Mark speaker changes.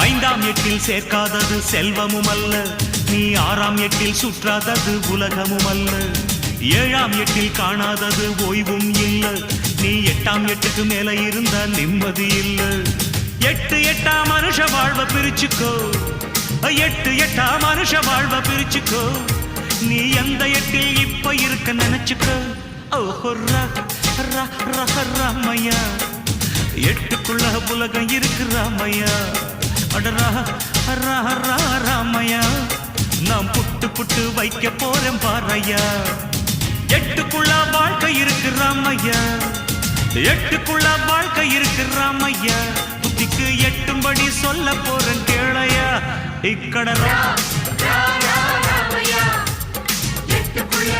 Speaker 1: ஐந்தாம் எட்டில் சேர்க்காதது செல்வமும் அல்ல, நீ ஆறாம் எட்டில் சுற்றாதது உலகமும் அல்ல. ஏழாம் எட்டில் காணாதது ஓய்வும் இல்ல, நீ எட்டாம் எட்டுக்கு மேல இருந்த நிம்மதி இல்ல. எட்டு எட்டா மனுஷ வாழ்வ பிரிச்சுக்கோ, எட்டு எட்டா மனுஷ வாழ்வ பிரிச்சுக்கோ. நீ எந்த எட்டில் இப்ப இருக்க நினைச்சுக்கோ. ஓஹோ ராமையா, எட்டுக்குள்ள உலகம் இருக்கு ராமையா. அடரா ராமையா, நான் புட்டு புட்டு வைக்க போறேன் பாரையா. எட்டுக்குள்ள வாழ்க்கை இருக்கு ராமையா, எட்டுக்குள்ள வாழ்க்கை இருக்கு ராமையா. புத்திக்கு எட்டும்படி சொல்ல போறேன் கேளையா. இக்கடரா
Speaker 2: ராமையா, எட்டுக்குள்ள